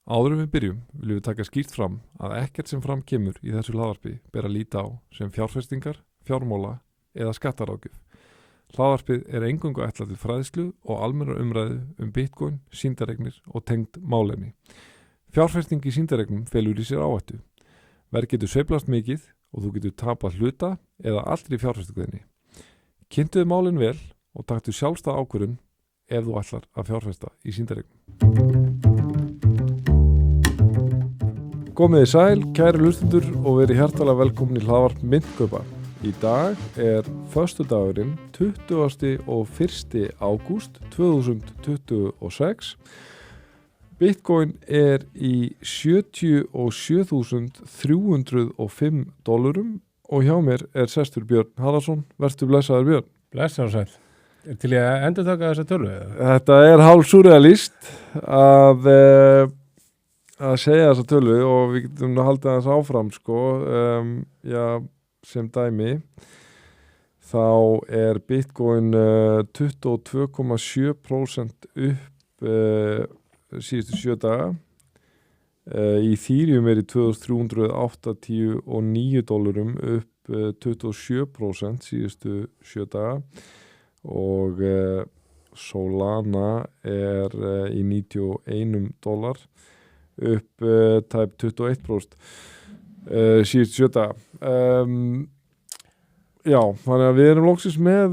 Áður en við byrjum viljum við taka skýrt fram að ekkert sem fram kemur í þessu hlaðvarpi ber að líta á sem fjárfestingar, fjármála eða skattaráðgjöf. Hlaðvarpið er eingöngu ætlað til fræðslu og almennar umræðu Bitcoin, sýndareignir og tengd málefni. Fjárfesting í sýndareignum felur í sér áhættu. Verð getur sveiflast mikið og þú getur tapað hluta eða allri fjárfestingunni. Kynntuðu málin vel og taktu sjálfstæða ákvörðun ef þú ætlar að fjárfesta í sýndareignum. Komiði sæl, kæri hlustendur og verið hjartalega velkomin í hlaðvarp Myntkaupa. Í dag er föstudagurinn 20. og 1. ágúst 2026. Bitcoin er í $77.305 og hjá mér er sestur Björn Haraldsson. Vertu blessaður Björn. Blessaður sæl. Er til að endurtaka þessa tölu? Þetta er hálfsúrrealíst að segja þessa tölu og við getum að halda þess áfram sem dæmi þá er Bitcoin 22,7% upp síðustu 7 daga. Ethereum er í $2.389 upp 27% síðustu 7 daga og Solana er í $91 upp tæp 21% síðustu 7 daga. Já, þannig að við erum loksins með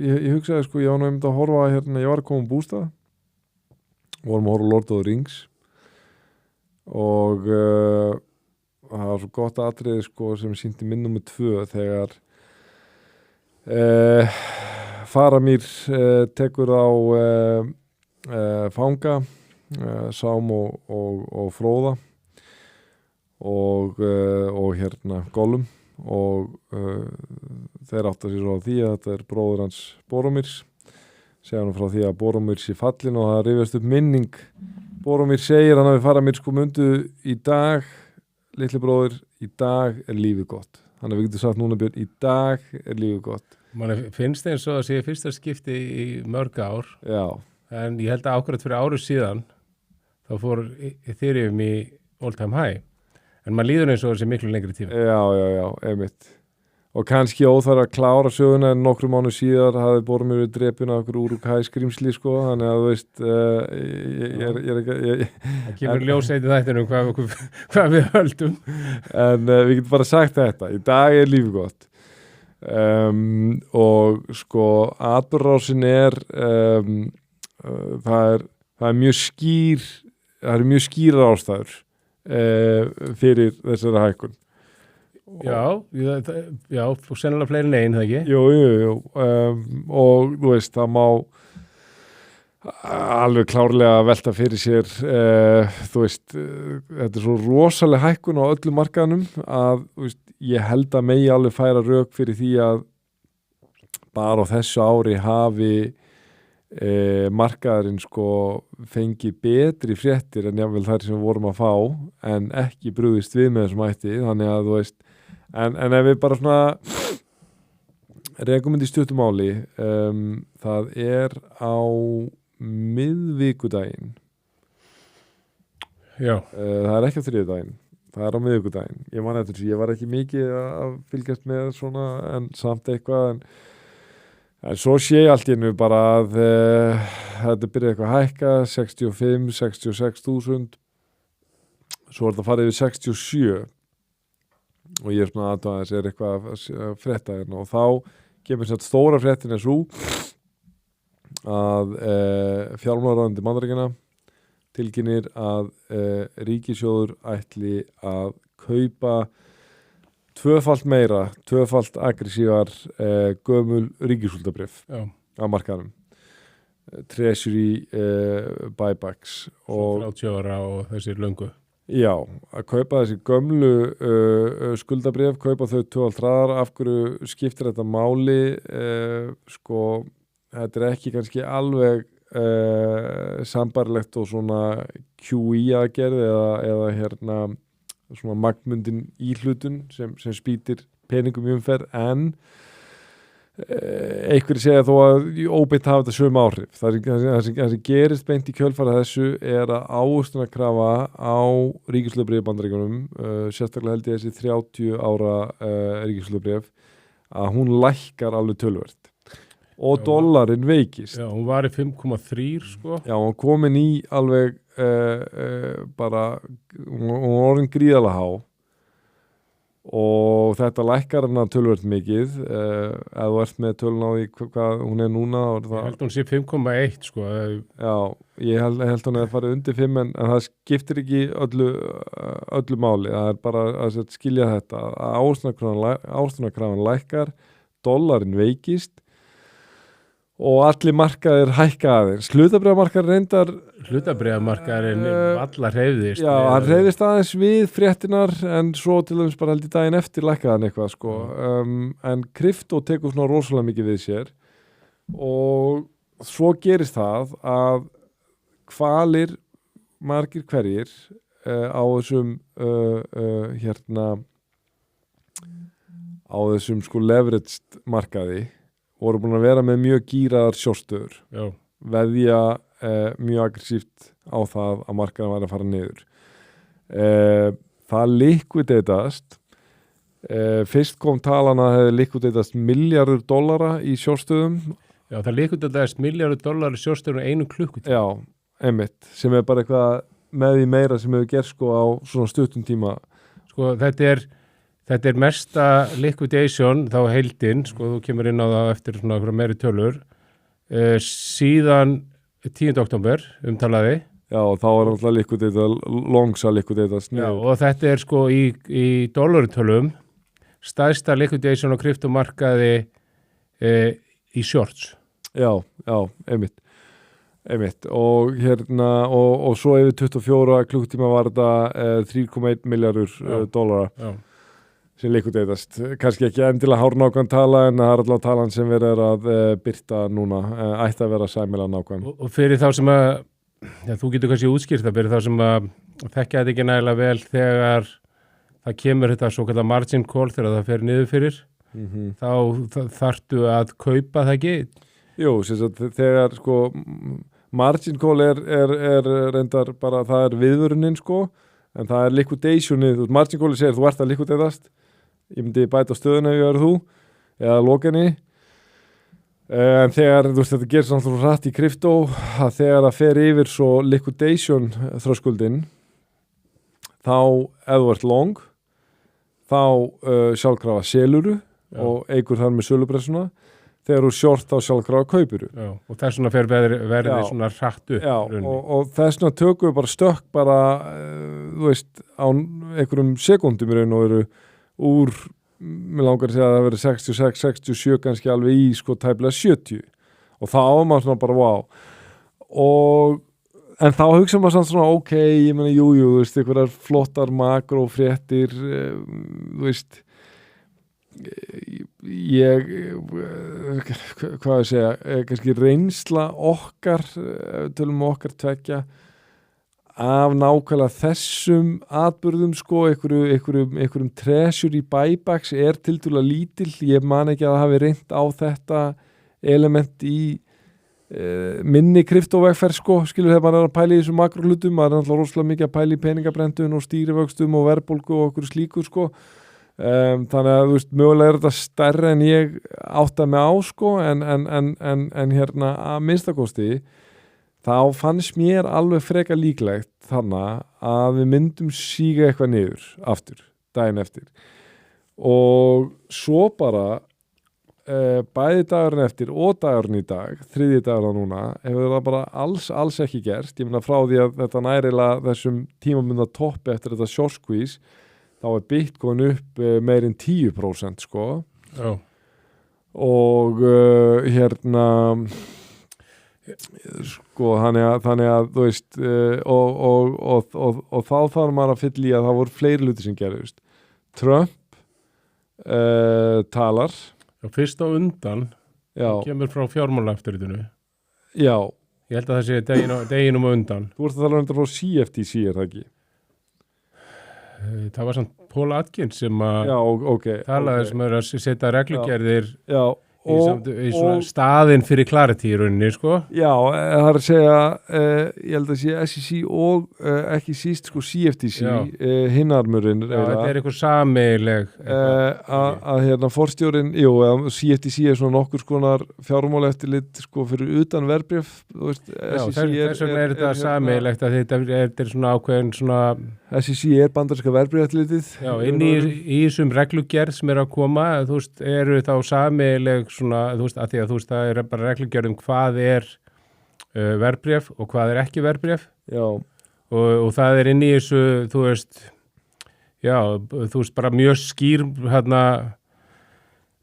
ég hugsaði ég var að horfa hérna, ég var að koma bústað vorum að horfa Lord of the Rings og það var svo gott atriði sem sýndi minn númer 2 þegar Faramir tekur á fanga Sám og Fróða og hérna Gollum og þeir átta sér svo á því að þetta er bróður hans Boromirs segja hann frá því að Boromir sé fallin og það rifjast upp minning Boromir segir hann hafi Faramir mundu í dag litli bróðir, í dag er lífið gott hann við getum sagt núna Björn, í dag er lífið gott Man finnst eins og að sé fyrsta skipti í mörg ár Já. En ég held að ákvæmt fyrir áru síðan þá fór Ethereum í all time high en maður líður eins og þessi miklu lengri tíma Já, einmitt og kannski óþarf að klára söguna en nokkrum mánuð síðar hafði Boromir verið drepinn af okkur Uruk-hai skrímsli þannig að þú veist það kemur ljóseit í þættinum hvað við höldum en við getum bara sagt þetta í dag er lífið gott og atburðarásin er það er mjög skýr það eru mjög skýrar ástæður fyrir þessari hækkun Já, og sennilega fleiri en einn, það ekki? Jú, og þú veist, það má alveg klárlega velta fyrir sér, þú veist, þetta er svo rosaleg hækkun á öllum markaðnum að, þú veist, ég held að megi alveg færa rök fyrir því að bara á þessu ári hafi markaðurinn fengi betri fréttir en jafnvel þær sem við vorum að fá en ekki brugðist við með þessum hætti þannig að þú veist en ef við bara svona rekum í stuttu máli það er á miðvikudaginn Já það er ekki á þriðjudaginn það er á miðvikudaginn ég man eftir því, ég var ekki mikið að fylgjast með svona en samt eitthvað en svo sé ég allt í einu bara að þetta byrjaði eitthvað að hækka 65, 66.000 svo er þetta farið yfir 67 og ég er svona að þess er eitthvað að frétta hérna og þá kemur sér stóra fréttin er svo að fjármálaráðuneyti Bandaríkjanna tilkynnir að ríkissjóður ætli að kaupa tvöfalt meira, tvöfalt aggressívar gömul ríkisskuldabréf á markaðnum treasury buybacks og 30 ára og þessir löngu Já, að kaupa þessi gömlu skuldabréf, kaupa þau tvöfalt hraðar af hverju skiptir þetta máli þetta er ekki kannski alveg sambarlegt og svona QE aðgerð eða hérna svona magnmundin íhlutun sem spýtir peningum í umferð en einhverjir segja þó að óbeint hafa þetta sömu áhrif. Það sem gerist beint í kjölfara þessu er að ávöxtunarkrafa á ríkislöfbréf Bandaríkjunum, sérstaklega held ég þessi 30 ára ríkislöfbréf, að hún lækkar alveg töluvert og dollarin veikist. Já, hún var í 5,3 sko. Já, hún komin í alveg bara, hún orðin gríðalega há og þetta lækkar hana töluvert mikið ef þú ert með tölun á því hvað hún er núna. Ég held hún sé 5,1 sko. Já, ég held hún að fara undir 5 en það skiptir ekki öllu máli, það er bara að skilja þetta að ávöxtunarkrafan lækkar, dollarin veikist og allir markaðir hækka aðeins. Hlutabréfamarkaðurinn allar hreyfðist. Já, hann hreyfðist aðeins við fréttinar en svo til dæmis bara held í daginn eftir lækkaði hann eitthvað sko. En kryptó tekur svona rosalega mikið við sér og svo gerist það að hvalir margir hverjir á þessum á þessum sko leveraged markaði voru búin að vera með mjög gýraðar sjóstöður. Já. Veðja mjög aggressíft á það að markaðan væri að fara niður. Það liquidatast fyrst kom talan að hefði liquidatast $miljardur í sjóstöðum. Já, það liquidatast $miljardur í sjóstöðum 1 klukkutíma. Já, einmitt, sem er bara eitthvað með því meira sem hefur gerst sko á svona stuttum tíma. Sko, þetta er mesta liquidation þá heildin, sko, þú kemur inn á það eftir svona meiri tölur, síðan 10. október umtalaði. Já, þá er alltaf liquidata, longs að liquidatast. Já, og þetta er sko í dollartölum stærsta liquidation á kryptomarkaði í shorts. Já, einmitt. Og og svo yfir 24 klukkutíma var þetta $3,1 milljarður sem liquidatast. Kannski ekki endilega hárnákvæm tala en það er alltaf talan sem verið að birta núna, ætti að vera sæmilega nákvæm. Og fyrir þá sem að, já, þú getur kannski útskýrt það, fyrir þá sem að þekkja þetta ekki nægilega vel þegar það kemur þetta svo kallar margin call þegar það fer niður fyrir, þá þarftu að kaupa það ekki? Jú, þegar sko margin call er reyndar bara, það er viðvörunin sko, en það er liquidationið, margin call segir þú ert að liquidatast, ég myndi bæta stöðuna ef ég verður þú, eða lokinni, en þegar, þetta gerst náttúrulega hratt í kryptó, að þegar það fer yfir svo liquidation þröskuldin, þá, ef þú ert long, þá sjálfkrafa seluru og eigur þar með sölupressuna, þegar þú short þá sjálfkrafa kaupuru. Já, og þess vegna fer verðið svona hratt upp. Já, og þess vegna tökum við bara stökk bara, á einhverjum sekúndum í raun og veru úr, mér langar að segja að það verið 66, 67 kannski alveg í sko tæplega 70 og þá var maður svona bara wow en þá hugsa maður svona ok, ég meina jú, einhverjar flottar makrofréttir hvað ég segja, kannski reynsla okkar, tölum okkar tvekja af nákvæmlega þessum atburðum sko, einhverjum treasury buybacks er tildulega lítill, ég man ekki að það hafi reynt á þetta element í minni kryptóvegferð sko, skilur þegar maður er að pæla í þessum makrohlutum, maður er alltaf rosalega mikið að pæla í peningabrendun og stýrivöxtum og verðbólgu og okkur slíkur sko. Þannig að mögulega er þetta stærra en ég átta mig á sko, en að minnstakosti þá fannst mér alveg freka líklegt þannig að við myndum síga eitthvað niður aftur, daginn eftir og svo bara bæði dagurinn eftir og dagurinn í dag, þriðji dagurinn núna hefur það bara alls ekki gerst, ég meina frá því að þetta nærilega þessum tímamunda toppi eftir þetta short squeeze þá er Bitcoin upp meirinn 10% sko. Já. Og sko þannig að þú veist og þá þarf maður að fylla í að það voru fleiri hluti sem gerðust. Trump talar. Já, fyrst á undan kemur frá fjármálaeftirlitinu. Já. Ég held að það sé deginum á undan. Þú ert að tala undan frá CFTC, er það ekki? Það var samt Paul Atkins sem að talaði sem er að setja reglugerðir í svona staðinn fyrir Clarity í rauninni, sko. Já, það er að segja, ég held að sé SEC og ekki síst sko CFTC, hinarmurinn. Já, þetta er eitthvað sameiginleg. Að hérna forstjórin, CFTC er svona nokkur skonar fjármálaeftirlit sko fyrir utan verðbréf. Já, þess vegna er þetta sameiginlegt að þetta er svona ákveðin svona... SEC er bandaríska verðbréfaeftirlitið. Já, inn í þessum reglugerð sem er að koma, þú veist, eru þá sameiginleg svona, þú veist, að því að þú veist, það er bara reglugerð hvað er verðbréf og hvað er ekki verðbréf. Já. Og það er inn í þessu, þú veist, þú veist, bara mjög skýr, hérna,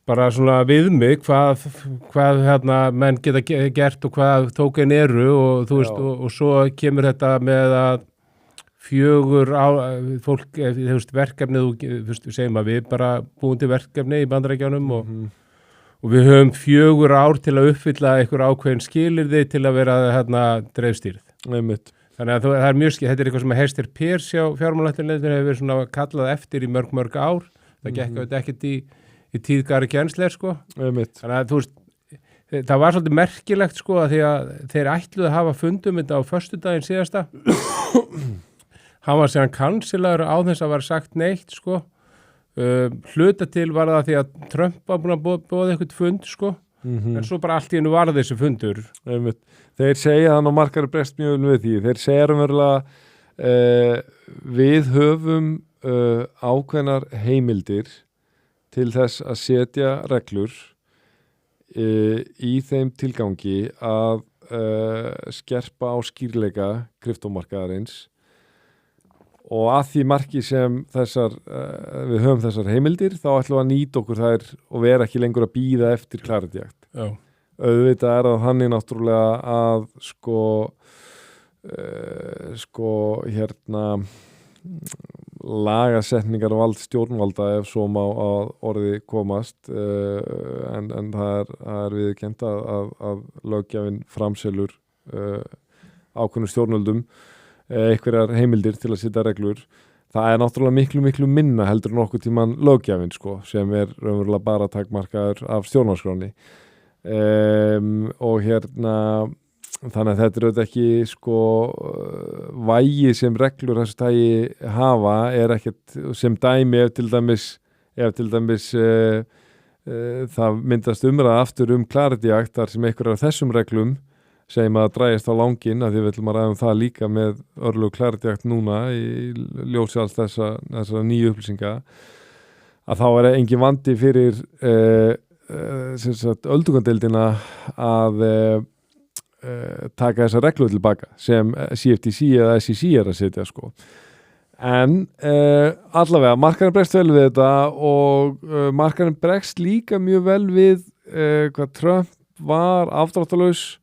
bara svona viðmið hvað hérna menn geta gert og hvað tóken eru og þú veist, og svo kemur þetta með að fólk, þú veist, verkefnið, þú veist, segjum að við bara búum til verkefni í Bandaríkjunum og við höfum 4 ár til að uppfylla einhver ákveðin skilyrði til að vera hérna dreifstýrð. Einmitt. Þannig að það er mjög þetta er eitthvað sem að Hester Peirce hjá fjármálaeftirlitinu hefur verið svona kallað eftir í mörg ár. Það gekk auðvitað ekkert í tíð Gary Gensler, sko. Einmitt. Þannig að þú veist, það var svolítið merkilegt, sko, að því að þeir ætluðu að hafa fundum þetta á föstudaginn síðasta. Hann var síðan kanselaður á þess að var sagt neitt, sko. Hluta til var það því að Trump var búin að bóða eitthvað fund, sko. En svo bara allt í einu var þessi fundur. Þeir segja þannig og margar breyst mjög við því. Þeir segja umverulega við höfum ákveðnar heimildir til þess að setja reglur í þeim tilgangi að skerpa á skýrleika kryptómarkaðarins og að því marki sem við höfum þessar heimildir þá ætlum við að nýta okkur þær og vera ekki lengur að bíða eftir Clarity-akt. Auðvitað er það þannig náttúrulega að hérna lagasetningar og vald stjórnvalda ef svo má að orði komast en það er viðurkennt að löggjafinn framselur ákveðnum stjórnvöldum einhverjar heimildir til að setja reglur. Það er náttúrulega miklu minna heldur en okkur tíman löggjafinn sko, sem er raunverulega bara takmarkaður af stjórnarskráni og hérna þannig að þetta er auðvitað ekki sko vægi sem reglur þessu tagi hafa er ekkert sem dæmi ef til dæmis það myndast umræða aftur Clarity-akt þar sem einhverjar af þessum reglum segjum að drægist á langinn að því við ætlum að ræða það líka með örlög Clarity-akt núna í ljósi alls þessa nýju upplýsinga að þá er engin vandi fyrir öldungadeildina að taka þessa reglu tilbaka sem CFTC eða SEC er að setja sko. En allavega, markarinn bregst vel við þetta og markarinn bregst líka mjög vel við hvað Trump var afdráttarlaus.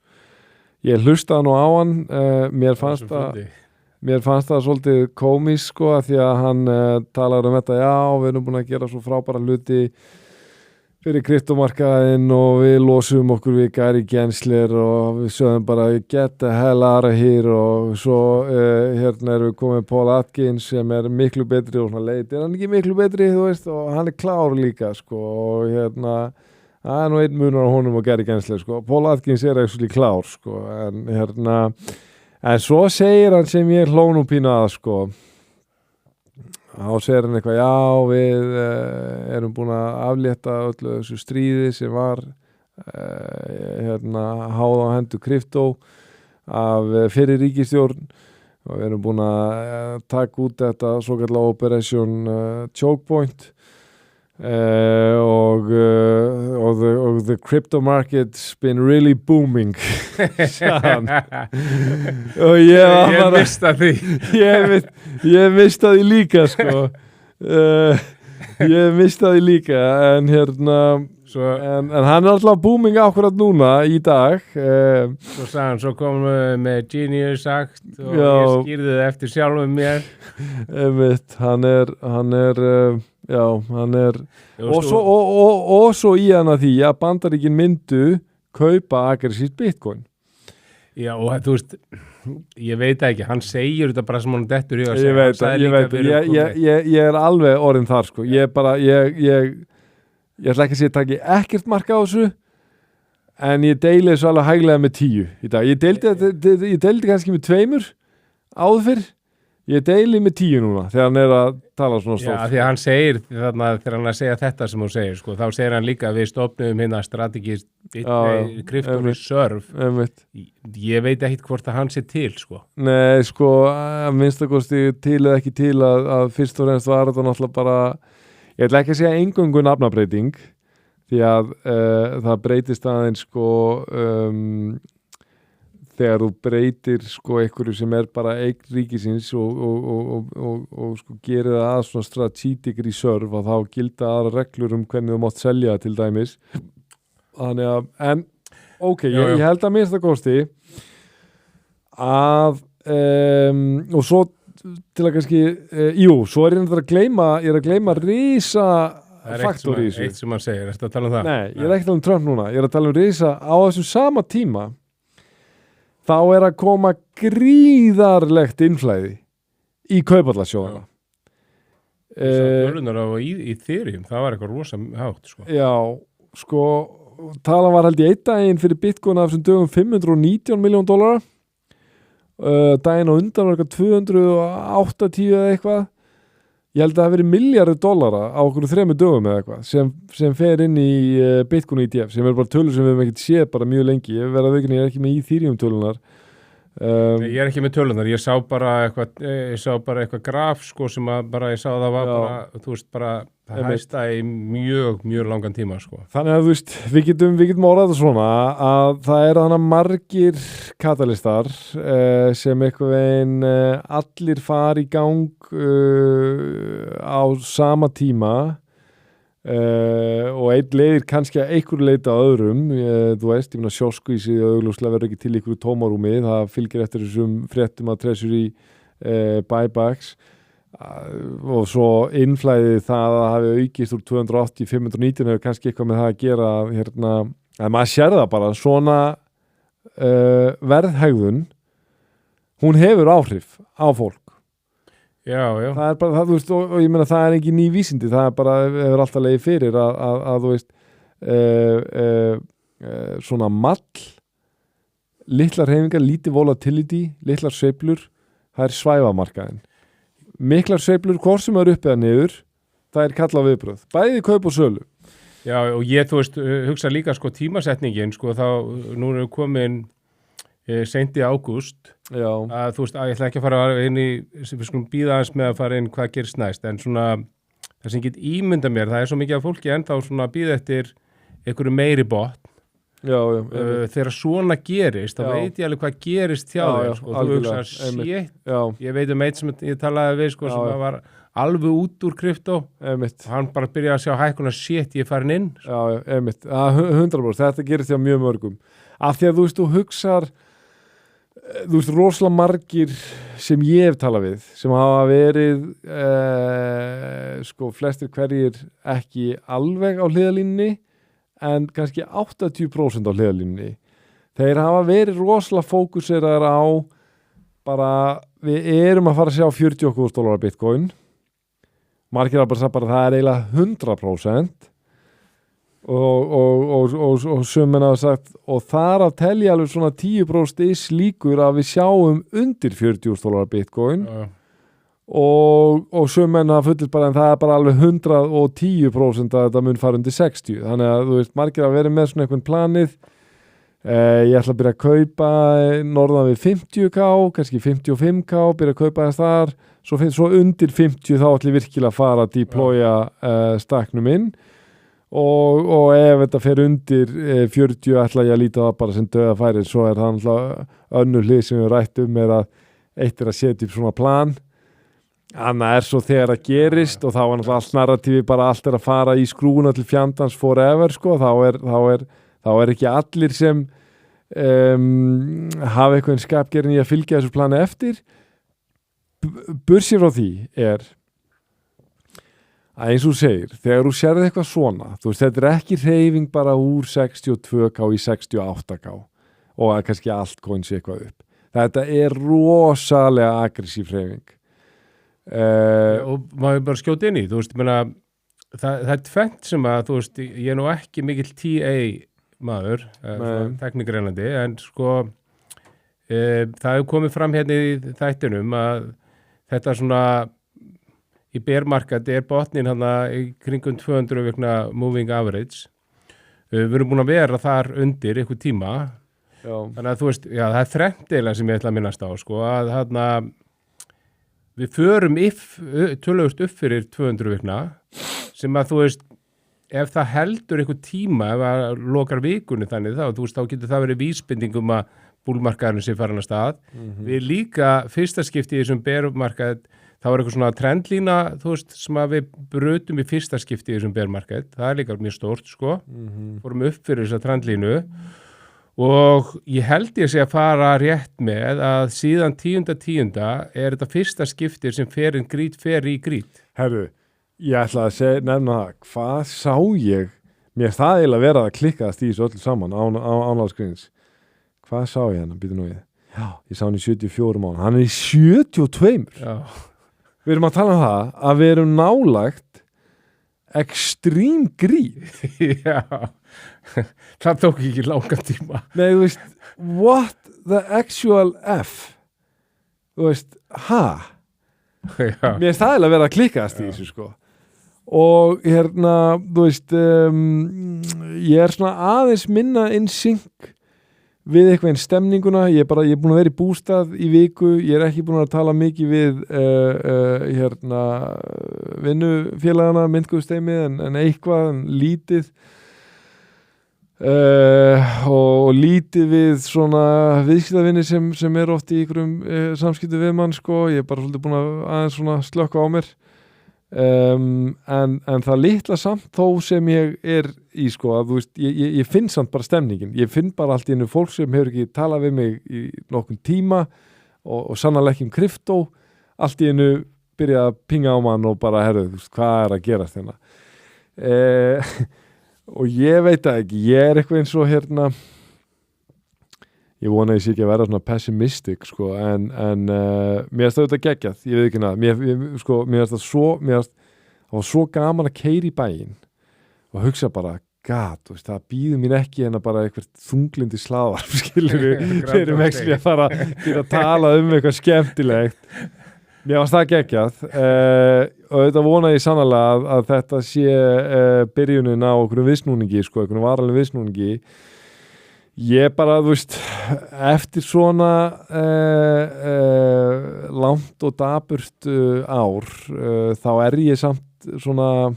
Ég hlustaði nú á hann, mér fannst það svolítið komískt sko að því að hann talar þetta, já við erum búin að gera svo frábæra hluti fyrir kryptómarkaðinn og við losum okkur við Gary Gensler og við sögum bara get the hell out of here og svo hérna erum við komið Paul Atkins sem er miklu betri og svona leit, er hann ekki miklu betri þú veist og hann er klár líka sko og hérna það er nú einn munur á honum og Gary Gensler sko. Paul Atkins er actually klár sko. En svo segir hann sem ég hló nú pínu að sko. Þá segir hann eitthvað, já við erum búin að aflétta öllu þessu stríði sem var háð á hendur kryptó af fyrir ríkisstjórn og við erum búin að taka út þetta svokallega Operation Choke Point og the crypto market's been really booming og ég mista því ég mista því líka sko ég mista því líka en hérna en hann er alltaf booming akkurat núna í dag svo sagði hann, svo komum við með Genius Act og ég skýrði það eftir sjálfum mér hann er og svo í hana því að Bandaríkin myndu kaupa aggressíft Bitcoin. Já, og þú veist, ég veit ekki, hann segir þetta bara sem hann dettur í að segja. Ég er alveg orðin þar, sko. Ég ætla ekki að segja takki ekkert marka á þessu, en ég deili þessu alveg hæglega með 10 í dag. Ég deildi kannski með 2 áður fyrr. Ég deili með 10 núna þegar hann að tala svona stórt. Já, því að hann segir þarna, þegar hann segja þetta sem hún segir, sko, þá segir hann líka að við stofnum hérna strategist Crypto Reserve. Ég veit ekki hvort að hann sé til, sko. Nei, sko, að minnstakosti til eða ekki til að fyrst og reynst var þetta náttúrulega bara, ég ætla ekki að segja eingöngu nafnabreiting, því að það breytist aðeins, sko, þegar þú breytir sko einhverju sem bara eign ríkisins og sko gerir það að svona strategic reserve og þá gilda aðra reglur hvernig þú mátt selja til dæmis. Þannig að, en ok, ég held að minnst það kosti að og svo til að kannski svo er ég að gleyma risa faktor í þessu. Það er eitt sem hann segir, ertu að tala um það? Nei, ég er ekki að tala um Trump núna, ég er að tala um risa á þessum sama tíma. Þá er að koma gríðarlegt innflæði í kaupallasjóðana. Tölunar á Ethereum, það var eitthvað rosa hátt, sko. Já, sko, talan var held í einn daginn fyrir Bitcoin af þessum dögum $519 million. Daginn á undan var eitthvað 280 eða eitthvað. Ég held að það hafi verið $milljarður á okkur 3 dögum eða eitthvað sem fer inn í Bitcoin ETF sem bara tölur sem við hefum ekkert séð bara mjög lengi. Ég er ekki með Ethereum tölunar. Ég er ekki með tölunar, ég sá bara eitthvað graf sko sem að bara ég sá það var bara, þú veist, bara það hæsta í mjög langan tíma sko. Þannig að þú veist, við getum orðað þetta svona að það er þannig margir katalistar sem eitthvað veginn allir fari í gang á sama tíma og einn leiðir kannski að einhverju leita að öðrum, þú veist, ég meina sjóskvísi augljóslega verður ekki til einhverju tómarúmi, það fylgir eftir þessum fréttum að Treasury buybacks og svo innflæðið það að hafi aukist úr 280 519 hefur kannski eitthvað með það að gera hérna, að maður sér það bara svona verðhegðun hún hefur áhrif á fólk. Já. Það er bara, þú veist, og ég meina það er ekki ný vísindi, það er bara, hefur alltaf legið fyrir að þú veist, svona mall, litlar hreyfingar, lítið volatility, litlar sveiflur, það er svæfamarkaðin. Miklar sveiflur, hvort sem er upp eða niður, það er kallað viðbröð. Bæði kaup og sölu. Já, og ég, þú veist, hugsa líka sko tímasetningin, sko, þá, nú erum við komin seint í ágúst að þú veist, að ég ætla ekki að fara inn í, við skulum bíða aðeins með að fara inn hvað gerist næst, en svona það sem get ímynda mér, það er svo mikið af fólki ennþá svona að bíða eftir einhverju meiri botn. Þegar svona gerist, þá veit ég alveg hvað gerist hjá þér, sko, þú hugsa shit, ég veit eitt sem ég talaði við, sko, sem var alveg út úr kryptó, hann bara byrjaði að sjá hækkuna shit, ég er farin inn. Já, 100%, þetta gerist hjá mjög mörgum, af því að þú veist, þú hugsar þú veist, rosalega margir sem ég hef talað við sem hafa verið sko flestir hverjir ekki alveg á hliðalínunni en kannski 80% á hliðalínunni. Þeir hafa verið rosalega fókuseraðar á bara, við erum að fara að sjá $40,000 Bitcoin. Margir hafa bara sagt bara það er eiginlega 100%. Og sömmen hafa sagt og þar að telja alveg svona 10% líkur að við sjáum undir $40,000 Bitcoin og sömmen hafa fullir bara en það er bara alveg 110% að þetta mun fara undir 60, þannig að þú veist margir að vera með svona einhvern planið ég ætla að byrja að kaupa norðan við 50k, kannski 55k byrja að kaupa þess þar svo undir 50 þá ætla ég virkilega að fara að deploya stakknum inn og ef þetta fer undir 40 ætla ég að líta það bara sem döða færi, svo er það alltaf önnur hlið sem við rættum er að eitt er að setja upp svona plan, annað er svo þegar það gerist og þá er alltaf allt narratífi bara allt er að fara í skrúna til fjandans forever sko, þá er ekki allir sem hafa eitthvað skapgerinn í að fylgja þessu plani eftir. Bursir á því er að eins og þú segir, þegar þú sérði eitthvað svona, þú veist, þetta er ekki hreyfing bara úr 62k í 68k og að kannski allt koinsi eitthvað upp. Þetta er rosalega aggressív hreyfing. Og maður bara skjóti inn í, þú veist, menna, það er tvennt sem að, þú veist, ég er nú ekki mikill TA maður, teknigreinandi, en sko það hefur komið fram hérna í þættinum að þetta svona í bear market botnin hérna í kringum 200 vikna moving average. Við erum búin að vera þar undir einhver tíma. Já. Þannig að þú veist, já, það þrennt eiginlega sem ég ætla að minnast á, sko, að þarna við förum töluvert upp fyrir 200 vikna sem að þú veist, ef það heldur einhver tíma, ef það lokar vikunni þannig þá, þú veist, þá getur það verið vísbendingum að búlmarkaðurinn sé farin að stað. Við líka fyrsta skipti í þessum bearmarkað, þá var eitthvað svona trendlína, þú veist, sem að við brutum í fyrsta skipti í þessum bearmarkað. Það er líka mjög stórt, sko. Fórum upp fyrir þessa trendlínu og ég held ég sé að fara rétt með að síðan 10.10. Þetta fyrsta skipti sem fer í grít. Herru, ég ætla að nefna það, hvað sá ég? Mér það eiginlega verið að klikkaðast í þessu öllu saman ánálskriðins. Hvað sá ég hérna? Býtu nú við. Já, ég sá hann í 74 mánu. Hann er í 72. Já. Við erum að tala um það að við erum nálægt extreme grít. Já, það tók ekki langan tíma. Nei, þú veist, what the actual F? Þú veist, Já. Mér er það eiginlega verið að klikkaðast í þessu, sko. Og hérna, þú veist, ég er svona aðeins minna in sync við eitthvað einn stemninguna. Ég er búin að vera í bústað í viku, ég er ekki búin að tala mikið við vinnufélagana, myndguðsteimið, en eitthvað lítið og lítið við svona viðskiptavinni sem er oft í einhverjum samskipti við mann, sko. Ég er bara svolítið búin að aðeins svona slökka á mér. En það litla samt þó sem ég er í, sko, að þú veist, ég finn samt bara stemningin, ég finn bara allt í einu fólk sem hefur ekki talað við mig í nokkun tíma og sannarlega ekki kryptó, allt í einu byrja að pinga á mann og bara, herru, þú veist, hvað er að gerast hérna? Og ég veit það ekki, ég er eitthvað eins og hérna, ég vona að ég sé ekki að vera svona pessimistic, sko, en mér finnst þetta geggjað, ég veit ekki nað, sko, mér finnst það var svo gaman að keyra í bæinn og hugsa bara, þú veist, það býður mér ekki en að bara eitthvað þunglindi slaðar, skilur við erum ekki að fara að tala eitthvað skemmtilegt. Mér finnst það geggjað og þetta vona ég sannarlega að þetta sé byrjunin á okkur viðsnúningi, sko, okkur varanlega viðsnúningi. Ég bara, þú veist, eftir svona langt og daburt ár, þá er ég samt svona,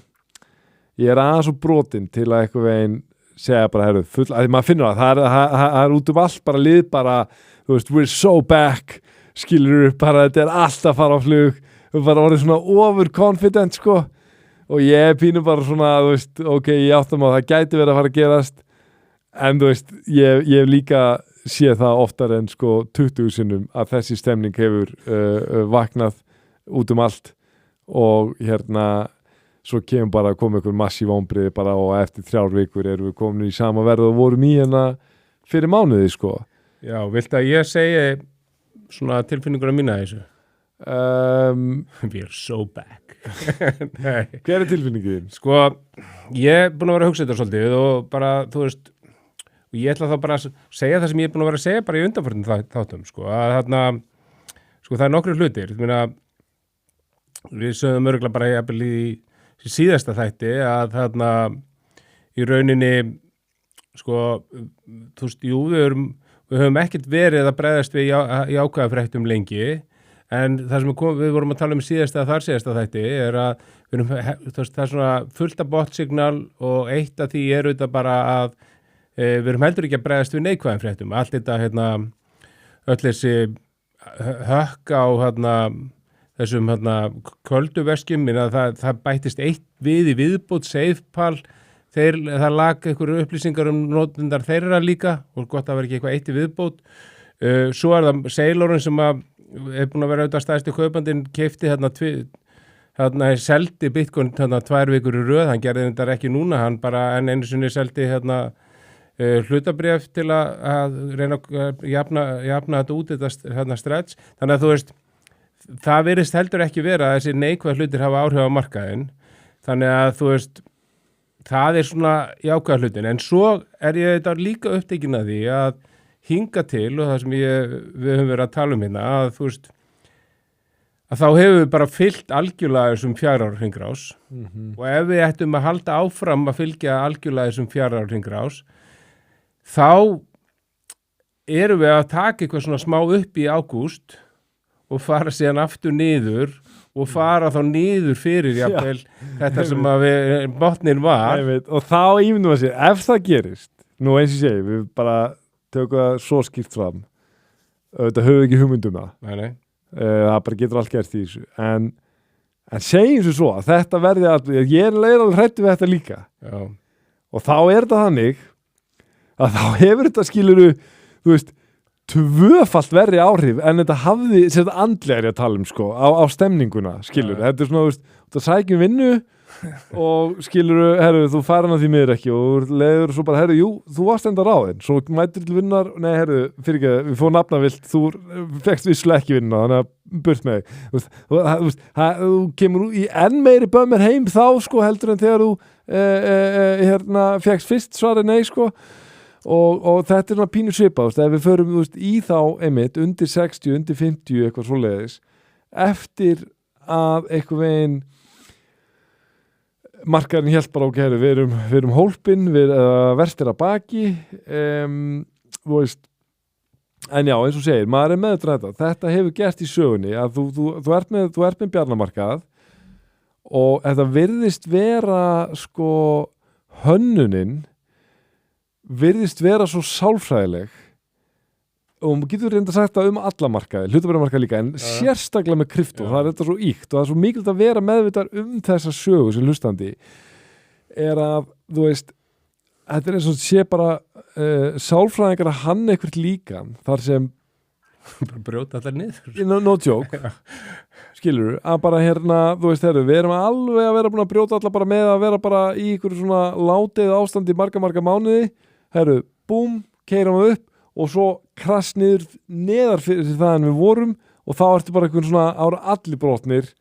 ég er aðeins og brotin til að eitthvað veginn segja bara, herru, að maður finnur það er út allt bara lið bara, þú veist, we're so back, skilur bara, þetta er allt að fara á flug, við bara orðið svona overconfident, sko, og ég pínu bara svona, þú veist, ok, ég áttum á það gæti verið að fara að gerast. En þú veist, ég hef líka séð það oftar en sko 20 sinnum að þessi stemning hefur vaknað út allt og hérna svo kemur bara að koma ykkur massív vonbrigði bara og eftir 3 vikur erum við komin í sama verð og vorum í hérna fyrir mánuði, sko. Já, viltu að ég segi svona tilfinninguna mína þessu? We're so back. Hver er tilfinningin? Sko, ég er búin að vera að hugsa þetta svolítið og bara, þú veist, og ég ætla þá bara að segja það sem ég er búin að vera að segja bara í undanförnum þáttum, sko, að þarna, sko, það er nokkru hlutir, ég meina, við sögum örgulega bara jafnvel í síðasta þætti að þarna í rauninni, sko, þú veist, jú, við höfum ekkert verið að bregðast við í ákvæðafréttum lengi, en það sem við vorum að tala um síðasta þætti er að það er svona fullt af bottsignal og eitt af því er auðvitað bara að við erum heldur ekki að bregðast við neikvæðum fréttum. Allt þetta, öll þessi hökk á þessum kölduveskjum, það bættist eitt í viðbót, SafePal, það lag einhverju upplýsingar notendar þeirra líka og gott að vera ekki eitthvað eitt í viðbót. Svo er það Sailorinn sem er búin að vera auðvitað stærsti kaupandinn, keypti seldi Bitcoin 2 vikur í röð, hann gerði þetta ekki núna, hann bara enn einu sinni seldi hlutabréf til að reyna að jafna þetta út þetta stretch. Þannig að þú veist, það virðist heldur ekki vera að þessi neikvæð hlutir hafa áhrif á markaðinn. Þannig að þú veist, það svona jákvæða hlutin, en svo ég þetta líka upptekinn að því að hinga til og það sem við höfum verið að tala hérna, að þú veist, að þá hefur við bara fylgt algjörlega þessum 4 ára hringrás og ef við ættum að halda áfram að fylgja algjörlega þessum 4 ára hringrás, þá erum við að taka eitthvað svona smá upp í ágúst og fara síðan aftur niður og fara þá niður fyrir jafnvel þetta sem að botnin var. Og þá ímyndum við sér, ef það gerist, nú eins og segi, við bara tökum það svo skýrt fram, þetta höfum ekki hugmyndum það. Nei. Það bara getur allt gert í þessu. En segjum svo að þetta verði alltaf, ég alveg hræddur við þetta líka. Já. Og þá þetta þannig að þá hefur þetta skiluru, þú veist, 2-falt verri áhrif en þetta hafði, sem þetta andlega að tala sko, á stemninguna, skilur. Þetta svona, þú veist, það sækjum vinnu og skilur, herru, þú fær hana því miður ekki og leiður svo bara, herru, jú, þú varst enda ráðinn, svo mætir til vinnar, nei, herru, fyrir ekki, við fórum nafnavilt, þú fekst vissulega ekki vinna, þannig að burt með þig, þú kemur í enn meiri bömmir heim þá, sko, heldur en þegar þú fekst fyrst svarið nei, sko, og þetta er svona pínu svipað, ef við förum, þú veist, í þá einmitt, undir 60, undir 50, eitthvað svoleiðis, eftir að eitthvað veginn markaðurinn hélt bara ok, við erum hólpin, verst að baki, þú veist, en já, eins og segir, maður er með þetta hefur gert í sögunni að þú ert með bjarnamarkað og þetta virðist vera sko hönnunin virðist vera svo sálfræðileg og maður getur reynda sagt það alla markaði, hlutabréfamarkaði líka, en sérstaklega með krypto, það er þetta svo íkt og það er svo mikilvægt að vera meðvitar þessa sögu sem hlustandi er að, þú veist, þetta er eins og sé bara sálfræðingar að hann eitthvað líkan, þar sem brjóta allar niður. No joke, skilur, að bara þú veist, við erum alveg að vera búin að brjóta allar bara með að vera bara í ykkur svona látið ástandi marga mánuði, búm, keyrum við upp og svo krass neðar fyrir það en við vorum og þá ertu bara einhvern svona ára allir brotnir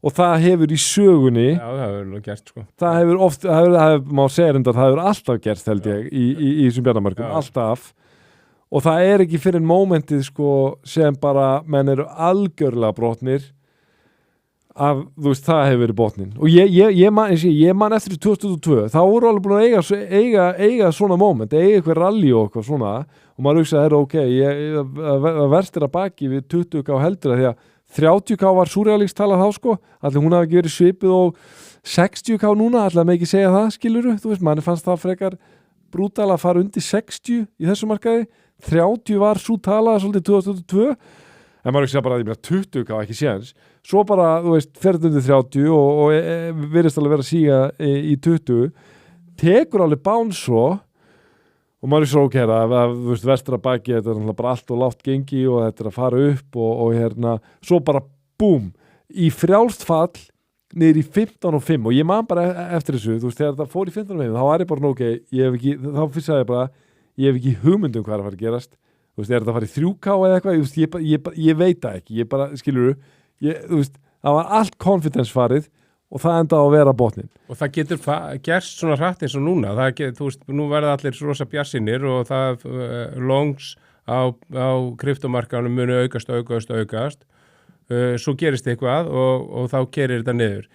og það hefur í sögunni Já, það hefur nú gert sko það hefur oft, má segja reyndar það hefur alltaf gert held ég í þessum bjarnamarkum, alltaf og það er ekki fyrir momentið sko sem bara menn eru algjörlega brotnir að þú veist það hefur verið botnin og ég man eftir 2022 þá voru alveg búin að eiga svona moment, eiga eitthvað rally og eitthvað svona og maður hugsaði ok, það verst að baki við 20k heldur að því að 30k var surrealist talað þá sko, allir hún hafi ekki verið svipið og 60k núna, allir með ekki segja það skiluru, þú veist, manni fannst það frekar brútal að fara undir 60 í þessu markaði, 30 var svo talað svolítið 2022 en maður hugsaði bara að ég meina 20k ekki séns svo bara, þú veist, ferð undir 30 og virðist alveg vera að síga í 20 tekur alveg bán svo og maður er svo okkar að þú veist, vestra baki þetta er bara allt og lágt gengi og þetta er að fara upp og svo bara búm, í frjálst fall niður í 15,5 og ég man bara eftir þessu, þú veist, þegar það fór í 15,5 þá var ég bara ok, þá fyrst að ég hef ekki hugmyndum hvað er að fara að gerast þú veist, er þetta að fara í 3K eða eitthvað ég veit það ekki, ég bara, skilur þú veist, það var allt confidence farið og það endaði að vera botnin. Og það getur gerst svona hratt eins og núna, þú veist, nú verða allir rosa bjarsinir og það longs á kryptomarkaðunum munu aukast, svo gerist eitthvað og þá kerir þetta niður.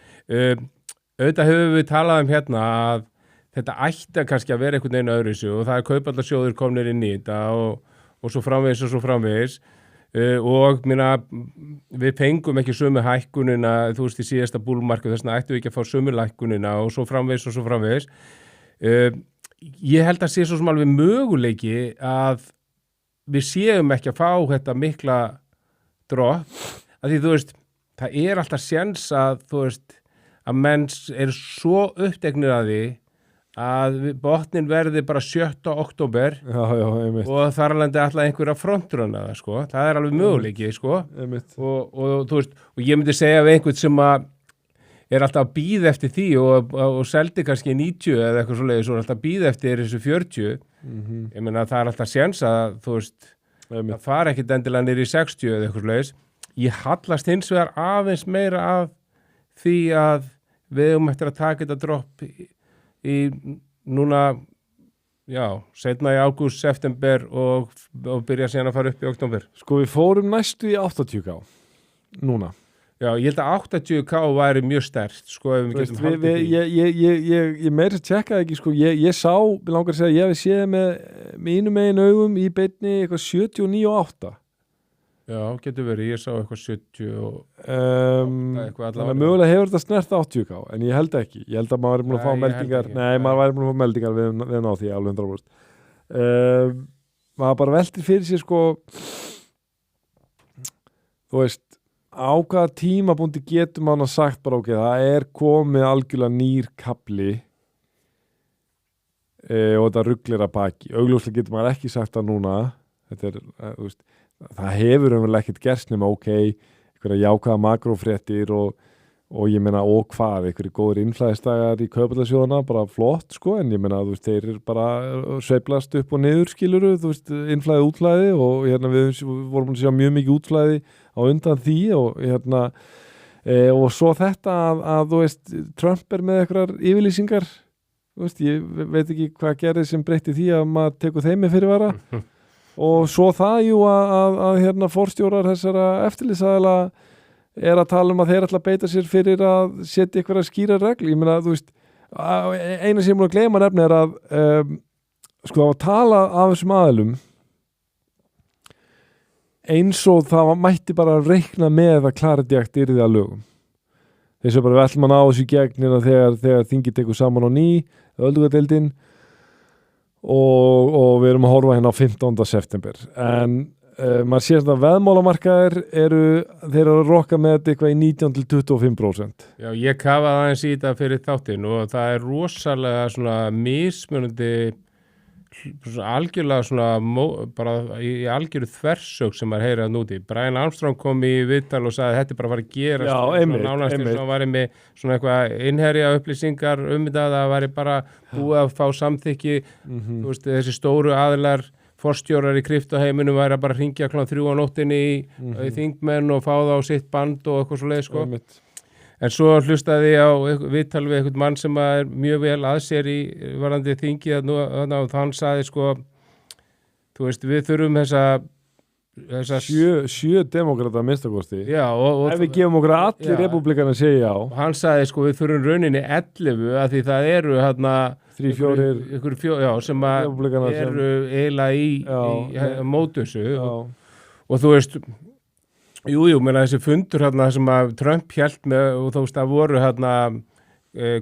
Auðvitað höfum við talað hérna að þetta ætti kannski að vera einhvern veginn öðruvísi og það kauphallarsjóðir komnir inn í þetta og svo framvegis. Og við fengum ekki sömu hækkunina þú veist í síðasta búlmarka þess vegna ættum við ekki að fá sömu hækkunina og svo framvegis ég held að sé svo sem alveg möguleiki að við séum ekki að fá þetta mikla dropp að því þú veist það er alltaf séns að þú veist að menn er svo uppteknir að því að botnin verði bara 7. október og þar alveg alltaf einhverja frontrunna það sko, það er alveg möguleiki sko og þú veist, og ég myndi segja við einhvern sem að er alltaf að bíða eftir því og seldi kannski 90 eða eitthvað svoleiðis og alltaf bíða eftir þessu 40 ég meina það er alltaf séns að þú veist, það fara ekkit endilega niður í 60 eða eitthvað svoleiðis ég hallast hins vegar aðeins meira af því að við eftir að taka þetta dropp núna, já, seinna í ágúst, september og byrja síðan að fara upp í október. Sko við fórum næstu í 80k núna. Já, ég held að 80k væri mjög sterkt, sko, ef við getum haldið því. Ég meiri að tjekka ekki, sko, ég sá, ég langar að segja, ég hef séð með mínum megin augum í beinni eitthvað 79,8. Já, getur verið, ég sá eitthvað 70 og eitthvað þannig að mögulega hefur þetta snert 80k, en ég held ekki. Ég held að maður er búin að fá meldingar, maður væri búin að fá meldingar við ná því alveg 100%. Maður bara veltir fyrir sér, sko, þú veist, á hvaða tímabúndi getur maður sagt bara ok, það er komið algjörlega nýr kafli og þetta ruglir að baki. Augljóslega getur maður ekki sagt það núna. Þetta er, þú veist, það hefur umvel ekkert gerst nema ok, einhverja jákvæða makrófréttir og ég meina og hvað, einhverju góður innflæðisdagar í kaupallasjóðana, bara flott sko, en ég meina þú veist, þeir eru bara sveiflast upp og niður skiluru, þú veist, innflæði útflæði og hérna við vorum að sjá mjög mikið útflæði á undan því og hérna og svo þetta að þú veist, Trump er með einhverjar yfirlýsingar, þú veist, ég veit ekki hvað gerði sem breytti því að maður tekur þeim með fyrirvara og svo það jú að hérna forstjórar þessara eftirlitsaðila er að tala að þeir ætla að beita sér fyrir að setja einhverja skýra regl. Ég meina, þú veist, eina sem ég múin að gleyma nefni er að sko að tala af þessum aðilum eins og það mætti bara reikna með að Clarity Act yrði að lögum. Þess að bara við ætlum að ná þessu gegnina þegar þingið tekur saman á ný, öldungadeildin og við erum að horfa hérna á 15. september. En maður sér að veðmálamarkaðir þeir eru að rokka með þetta eitthvað í 19-25%. Já, ég kafaði aðeins í þetta fyrir þáttinn og það er rosalega svona mismunandi algjörlega svona bara í algjöru þversög sem maður heyrir að núti. Brian Armstrong kom í viðtal og sagði þetta er bara að fara að gerast. Já, einmitt. Svo væri með svona eitthvað innherja upplýsingar þetta, það væri bara búið að fá samþykki, þú veist, þessi stóru aðilar forstjórar í kryptoheiminum væri að bara hringja kl. 3 á nóttinni í þingmenn og fá það á sitt band og eitthvað svo leið, sko. En svo hlustaði ég á viðtal við einhvern mann sem er mjög vel að sér í varandi þingi og hann sagði, sko, þú veist, við þurfum þessa sjö demokrata minnstakosti. Já, og ef við gefum okkur allir republikana segja já. Hann sagði, sko, við þurfum rauninni 11 að því það eru hérna 3-4 sem eru eiginlega í mótusu og þú veist jú, menna þessi fundur hérna sem að Trump hélt með og þú veist að voru hérna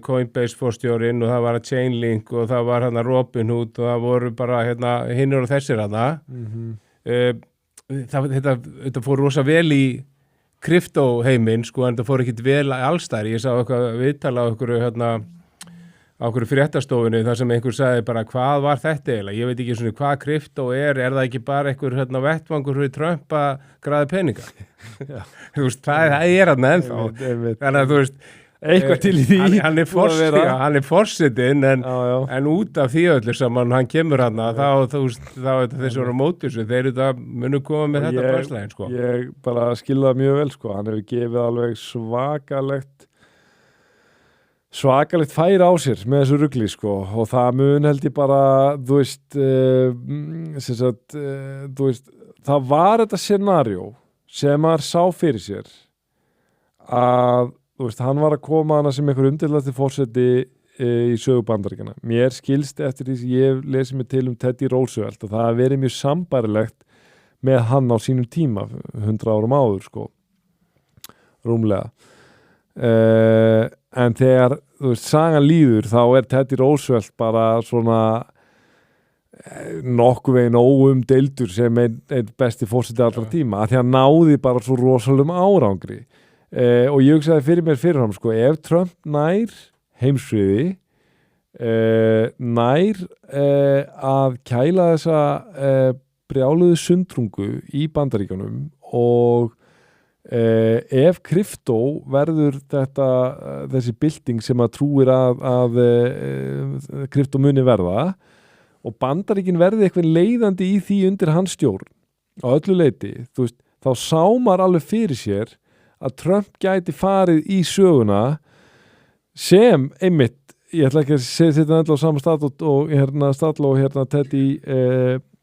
Coinbase forstjórinn og það var að Chainlink og það var hérna Robinhood og það voru bara hérna hinnur og þessir hérna þetta fór rosa vel í kryptoheiminn sko en það fór ekkit vel allstæðar. Ég sá eitthvað viðtala á einhverju hérna á einhverju fréttastofunni þar sem einhver sagði bara hvað var þetta eiginlega, ég veit ekki svona hvað kryptó er það ekki bara einhver hérna vettvangur fyrir Trump að græða peninga þú veist, það er hann ennþá þannig að þú veist eitthvað til í því hann er forsetinn en út af því öllu saman hann kemur hann þá þessu voru mótis þeir eru það munu koma með þetta bærslegin sko. Ég bara skilða mjög vel sko, hann hefur gefið alveg svakalegt færi á sér með þessu rugli sko og það mun held ég bara þú veist það var þetta scenario sem maður sá fyrir sér að þú veist, hann var að koma hana sem einhver umdeildasti forseti í sögu Bandaríkjanna. Mér skilst eftir því sem ég lesi mig til Teddy Roosevelt og það verið mjög sambærilegt með hann á sínum tíma 100 árum áður sko rúmlega en þegar þú veist, sagan líður þá er Teddy Roosevelt bara svona nokkuð veginn óumdeildur sem einn besti forseti allra tíma að því að náði bara svo rosalum árangri og ég hugsaði fyrir mér fyrir hann sko, ef Trump nær heimsfriði nær að kæla þessa brjáluðu sundrungu í Bandaríkjunum og ef kryptó verður þessi bylting sem að trúir að kryptó muni verða og Bandaríkin verði eitthvað leiðandi í því undir hans stjórn á öllu leyti, þú veist, þá sá maður alveg fyrir sér að Trump gæti farið í söguna sem einmitt ég ætla ekki að setja þetta á sama stall og Teddy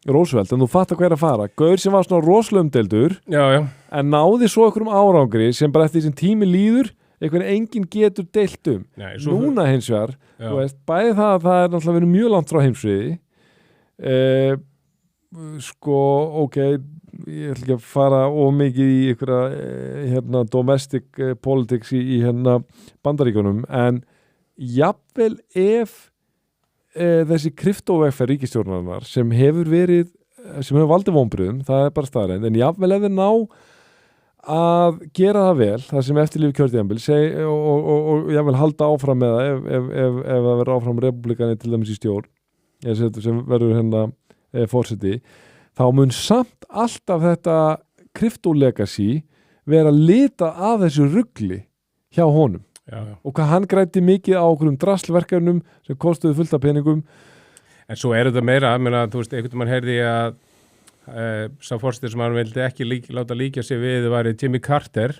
Roosevelt, en þú fattar hvað er að fara. Gaur sem var svona rosalega umdeildur en náði svo einhverjum árangri sem bara eftir því sem tími líður einhvern enginn getur deilt núna hins vegar bæði það að það er náttúrulega verið mjög langt frá heimsfriði ok, ég ætla ekki að fara ómikið í einhverja domestic politics í Bandaríkjunum, en jafnvel ef þessi kryptóvegferð ríkisstjórnarinnar sem hefur valdið vonbrigðum, það er bara staðreynd, en jafnvel ef þeir ná að gera það vel, það sem eftirlífi kjörtíðanbíl og jafnvel halda áfram með það ef það verður áfram republikani til dæmis í stjórn sem verður forseti, þá mun samt alltaf þetta kryptolegacy vera lita af þessu rugli hjá honum. Og hvað hann grætti mikið á okkur drasslverkefnum sem kostuðu fullt af peningum. En svo er þetta meira, þú veist, einhvern mann heyrði að sá forseti sem hann vildi ekki láta líka sig við var Jimmy Carter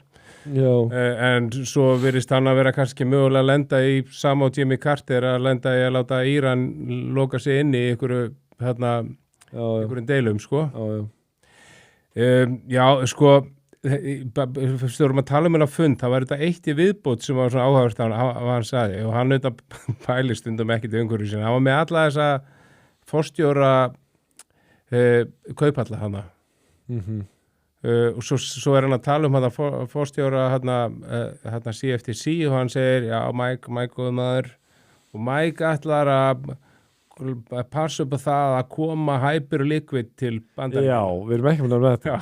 en svo virðist hann að vera kannski mögulega að lenda í sama á Jimmy Carter að lenda í að láta Íran loka sig inn í einhverjum deilum, sko. Sko Störum að tala hennar fund, það var þetta eitt í viðbót sem var svona áhugavert að hann sagði og hann auðvitað pæli stundum ekki til umhverju sinna. Hann var með alla þessa forstjóra kauphalla hana. Og svo er hann að tala hann forstjóra hana CFTC og hann segir, já, Mike góð maður og Mike ætlar að passa upp á það að koma Hyperliquid til Bandaríkjanna. Já, við erum ekki með þetta.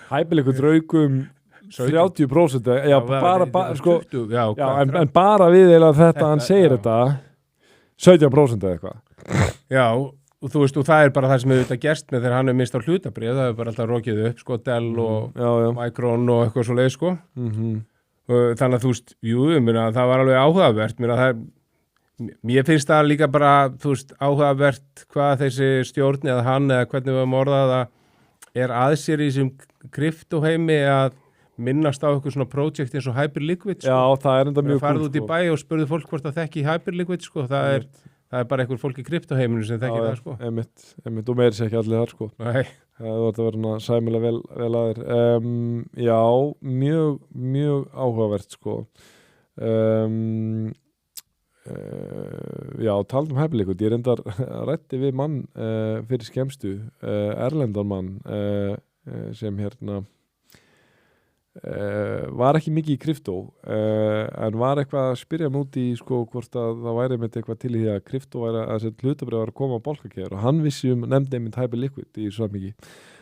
Hyperliquid draugum 30%, en bara við eða þetta hann segir þetta 17% eða eitthvað. Já, og þú veist, og það er bara það sem hefur þetta gerst með þegar hann er mist á hlutabrið, það hefur bara alltaf rokið upp, sko, Dell og Micron og eitthvað svo leið, sko. Þannig að þú veist, það var alveg áhugavert, mér finnst það líka bara, þú veist, áhugavert hvað þessi stjórn eða hann eða hvernig við höfum orðað að er aðsér í þessum kryptóheimi að minnast á eitthvað svona projekt eins og Hyperliquid, sko. Já, það er enda mjög farið út í bæ og spurði fólk hvort það þekki Hyperliquid, sko. Það er bara einhver fólk í kryptóheiminu sem þekki það, sko. Einmitt, og meiri sér ekki allir þar, sko. Nei. Það var að vera sæmilega vel aðeir. Já, mjög áhugavert, sko. Já, talað Hyperliquid, ég reyndar rætti við mann fyrir skemmstu, erlendan mann sem var ekki mikið í kryptó en var eitthvað að spyrja mig út í, sko, hvort að það væri með eitthvað til í því að kryptó væri að þessi hlutabrið var að koma á bálkakeður og hann vissi nefndi einmitt Hyperliquid í svo mikið.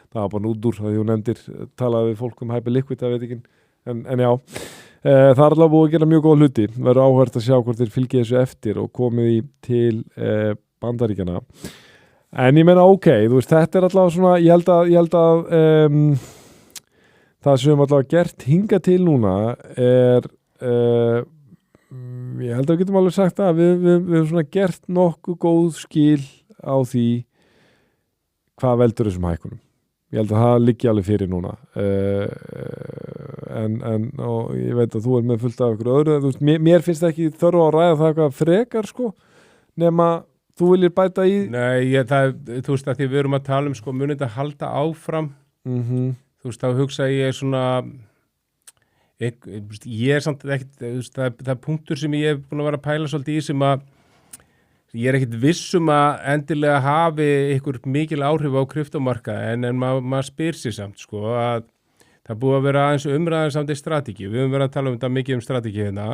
Það var bara nútur að þú nefndir talaði við fólk Hyperliquid, það veit ekki en já. Það er alveg búið að gera mjög góð hluti, verður áhvert að sjá hvort þeir fylgja þessu eftir og komið í til Bandaríkjana. En ég meina, ok, þú veist, þetta er allavega svona, ég held að það sem allavega gert hinga til núna er, ég held að við getum alveg sagt að við hefum svona gert nokkuð góð skil á því hvað veldur þessum hækkunum. Ég held að það liggi alveg fyrir núna og ég veit að þú er með fullt af ykkur öðru, þú veist, mér finnst það ekki þörf að ræða það eitthvað frekar, sko, nema þú viljir bæta í. Nei, þú veist að því við erum að tala sko, munið þetta halda áfram þú veist, þá hugsa ég svona ég er samt ekkert, það er punktur sem ég er búin að vera að pæla svolítið í sem að ég er ekkert vissum að endilega hafi ykkur mikil áhrif á kryptómarkaði en maður spyr sér samt, sko, að það búið að vera aðeins umræðan samt í strategi. Við höfum verið að tala þetta mikið strategi hérna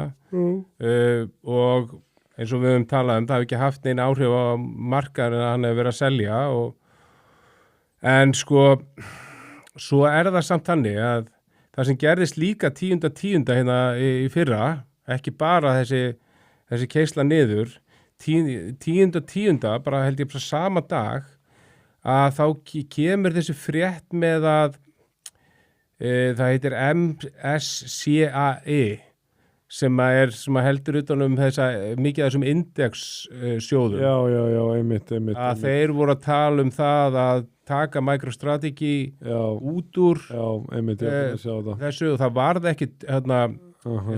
og eins og við höfum talað það hefur ekki haft neina áhrif á markaðin en hann hefur verið að selja en sko, svo er það samt þannig að það sem gerðist líka 10.10. hérna í fyrra, ekki bara þessi keisla niður 10.10. bara held ég bara sama dag að þá kemur þessi frétt með að það heitir MSCI sem heldur utanum mikið af þessum indexsjóðum. Já, einmitt. Að þeir voru að tala það að taka MicroStrategy út úr þessu og það varð ekkit einhvern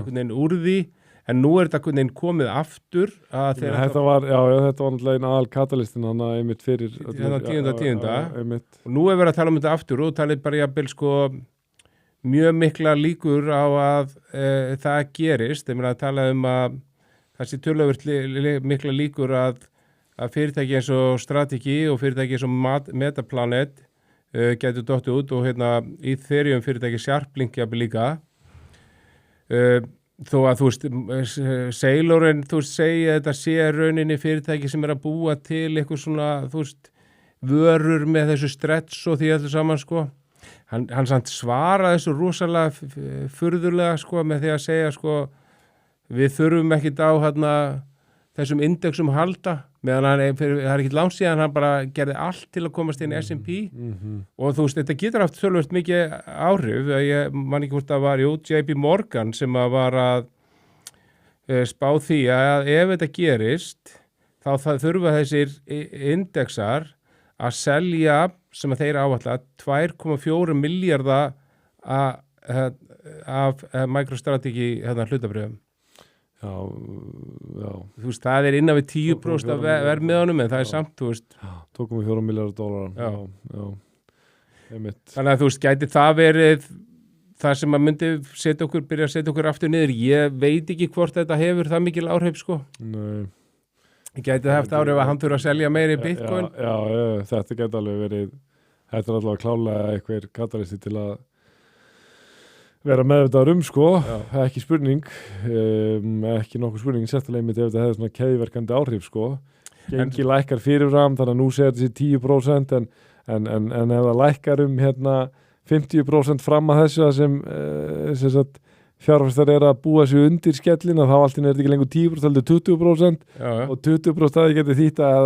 veginn úr því en nú er þetta einhvern veginn komið aftur að þeir þetta var náttúrulega einn aðal katalistin hann einmitt fyrir tíunda og nú er verið að tala um þetta aftur og talið bara jafnvel sko mjög mikla líkur á að það gerist, þeim er að tala um að það sé töluvert mikla líkur að fyrirtæki eins og Strategy og fyrirtæki eins og Metaplanet getur dottið út og hérna Ethereum fyrirtæki Sharplink jafnvel líka þó að þú veist Seiloren þú veist segja þetta sé rauninni fyrirtæki sem að búa til eitthvað svona þú veist vörur með þessu stretch og því allir saman sko hann samt svaraði þessu rosalega furðulega sko með því að segja sko við þurfum ekkit á hérna þessum indexum halda meðan það er ekkit langt síðan hann bara gerði allt til að komast inn í S&P og þú veist, þetta getur haft tölvöld mikið áhrif, ég man ekki hvort það var JP Morgan sem að var að spá því að ef þetta gerist þá þurfa þessir indexar að selja sem að þeir áætla 2,4 miljardar af MicroStrategy hlutabrifum. Já. Þú veist, það er innan við 10% af verðmiðanum en það er samt, þú veist. 2,4 miljardar dólarar. Já. Þannig að þú veist, gæti það verið það sem að myndi byrja að setja okkur aftur niður. Ég veit ekki hvort þetta hefur það mikil áhrif, sko. Nei. Gæti það haft áhrif að hann þurfa að selja meiri Bitcoin? Já, þetta gæti alveg verið, þetta er allavega klálega eitthvað katalisti til að vera meðvitaður sko, ekki spurning, ekki nokkuð spurning, sérstaklega einmitt ef þetta hefði svona keðjuverkandi áhrif sko. Gengi lækkar fyrirfram, þannig að nú segir þessi 10% en ef það lækkar hérna 50% fram að þessu sem sagt, fjárfestar er að búa sig undir skellina, þá alltaf er þetta ekki lengur 10%, heldur 20% og 20% að það geti þýtt að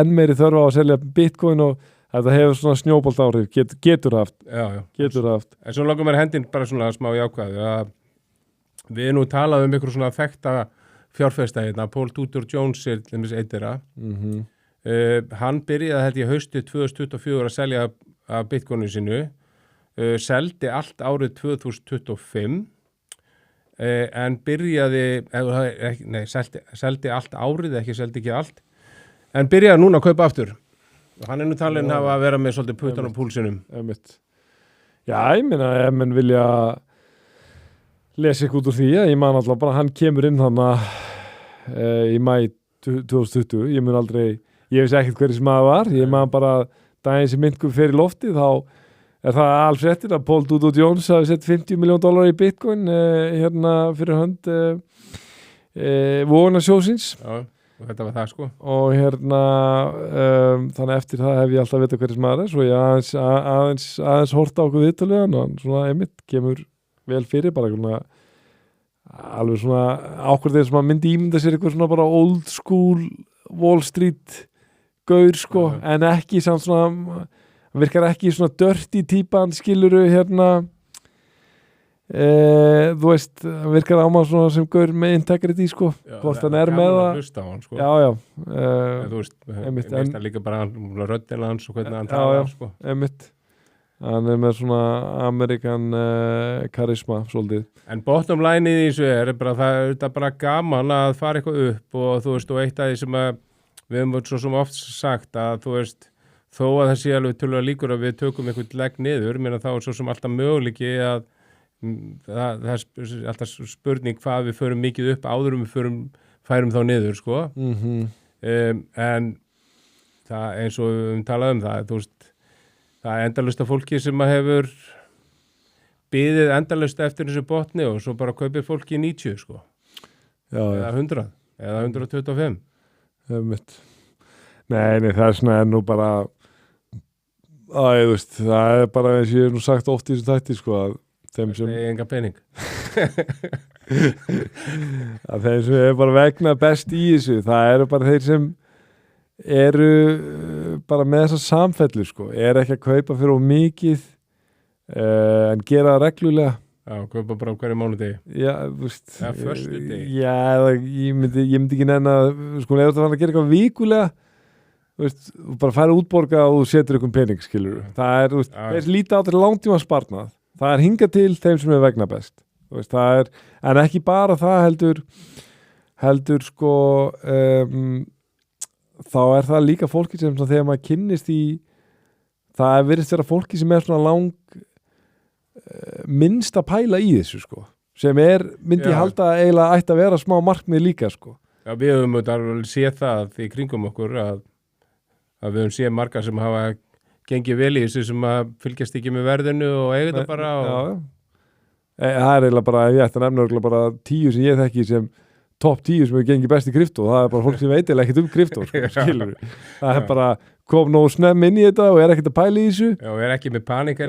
enn meiri þörfa á að selja Bitcoin og þetta hefur svona snjóbolt áhrif, getur haft. Getur haft. En svo langar mér hendin bara svona smá jákvæðu að við nú talaðum ykkur svona þekkta fjárfesta hérna, Paul Tudor Jones er þeirra. Hann byrjaði held ég haustu 2024 að selja af Bitcoinu sinu, seldi allt árið 2025 en byrjaði, seldi allt árið, seldi ekki allt, en byrjaði núna að kaupa aftur. Og hann er nú talinn að vera með svolítið puttan á púlsinum. Já, ég meina, ef menn vilja lesa ykkur út úr því, ég man alltaf bara, hann kemur inn þannig í mæ 2020, ég mun aldrei, ég veist ekkert hverju sem það var, ég man bara daginn sem myndkum fer í lofti, þá er það alls réttir að Paul Tudor Jones hafi sett $50 million í Bitcoin hérna fyrir hönd vogunarsjóðsins. Já. Og þetta var það sko. Og hérna, þannig eftir það hef ég alltaf vitað hverju sem maður er, svo ég aðeins horta á okkur viðtöluðan og hann svona einmitt kemur vel fyrir, bara svona, alveg svona ákveð þegar sem maður myndi ímynda sér eitthvað svona bara old school Wall Street gaur sko, en ekki samt svona, hann virkar ekki svona dirty típan, skiluru hérna, þú veist, hann virkar á maður svona sem gaur með integrity sko, hvort hann er með það sko. þú veist, ég veist það líka bara röddinn hans og hvernig hann talar sko. Hann er með svona Amerikan karisma svolítið. En bottom line í þessu er bara það er bara gaman að fara eitthvað upp og þú veist, og eitt af því sem að við höfum svo sem oft sagt að þú veist, þó að það sé alveg tölulega líkur að við tökum eitthvað legg niður, menn að þá er svo sem alltaf möguleiki að það er alltaf spurning hvað við förum mikið upp áður við færum þá niður sko. En það eins og við talaðum það, þú veist, það er endalaust af fólki sem að hefur biðið endalaust eftir þessu botni og svo bara kaupir fólki í 90 sko. Eða 100 eða 125. Nei, það er svona nú bara þú veist, það er bara eins og ég hef nú sagt oft í þessu þætti sko að þeim sem enga pening að þeim sem er bara vegna best í þessu, það eru bara þeir sem eru bara með þessa samfellu sko, er ekki að kaupa fyrir of mikið en gera það reglulega. Já, kaupa bara hverju mánudegi. Já, þú veist. Já, föstudegi. Já, ég myndi ekki nenna, sko, ef þú fann að gera eitthvað vikulega, þú veist, bara færa útborga og þú setur einhvern pening, skilur. Það er, þú veist, þeir líta á til langtíma sparnað. Það er hingað til þeim sem er vegna best. veist, það en ekki bara það heldur sko þá það líka fólki sem þegar maður kynnist í það virðist vera fólki sem svona minnst að pæla í þessu sko, sem myndi ég halda eiginlega ætti að vera smá markmið líka sko. Já, við höfum alveg séð það í kringum okkur að við höfum séð marga sem hafa gengið vel í þessu sem að fylgjast ekki með verðinu og eiga þetta bara það eiginlega bara, ég ætti að nefna bara 10 sem ég þekki sem topp 10 sem hefur gengið best í krypto, það bara fólk sem veit eða ekkert krypto, sko, skilur það bara kom nógu snemm inn í þetta og ekkert að pæla í þessu já, og ekki með panik og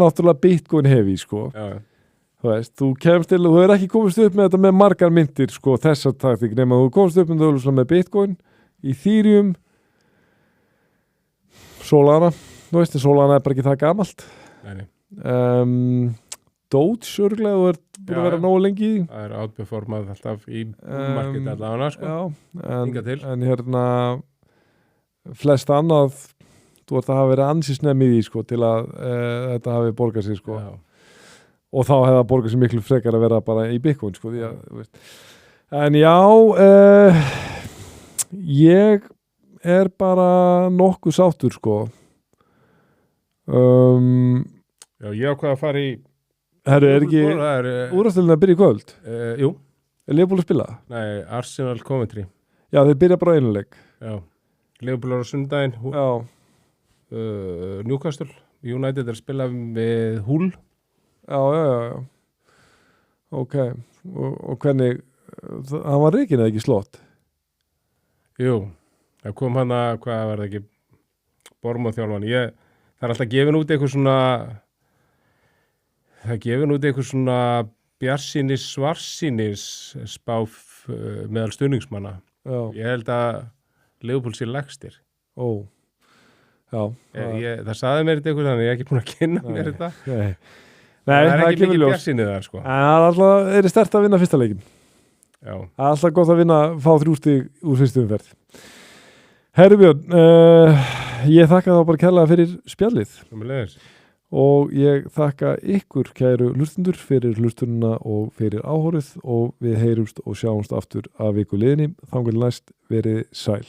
náttúrulega Bitcoin heavy, sko þú veist, þú kemst til, þú hefur ekki komist upp með þetta með margar myndir, sko, þessa taktík nema þú komst upp með Bitcoin Ethereum Solana, þú veist, Solana bara ekki það gamalt Doge örglega, þú búin að vera nógu lengi það outperformað alltaf í market allavega, sko en flest annað þú ert að hafa verið ansi snemm í því, sko, til að þetta hafi borgað sig, sko og þá hefði það borgað sig miklu frekar að vera bara í Bitcoin, sko því að, þú veist en já ég bara nokkuð sáttur, sko já, ég ákvað að fara í Herru, ekki úrvastöldin að byrja í kvöld? Jú. Liverpool að spila? Nei, Arsenal Coventry. Já, þeir byrja bara einuleik. Já. Liverpool á sundaginn. Newcastle. United að spila við Hull. Já. Ok. Og hvernig, hann var reikin eða ekki slott? Jú. Það kom hann að, hvað var það ekki, Bournemouth þjálfan. Það alltaf gefin út eitthvað svona... Það gefur út eitthvað svona bjarsýnis svarsýnis spá meðal stuðningsmanna. Já. Ég held að Liverpool sé lægstir. Já. Það saði mér þetta eitthvað þannig, ég er ekki búin að kynna mér þetta. Nei, það er ekki mikið bjarsýnið þar, sko. En það er alltaf, sterkt að vinna fyrsta leikin. Já. Það er alltaf gott að vinna, fá 3 stig úr fyrstu umferð. Herru Björn, ég þakka þá bara kærlega fyrir spjallið. Sömuleiðis. Og ég þakka ykkur kæru hlustundur fyrir hlustununa og fyrir áhorið og við heyrumst og sjáumst aftur af viku liðinni. Þangað næst verið sæl.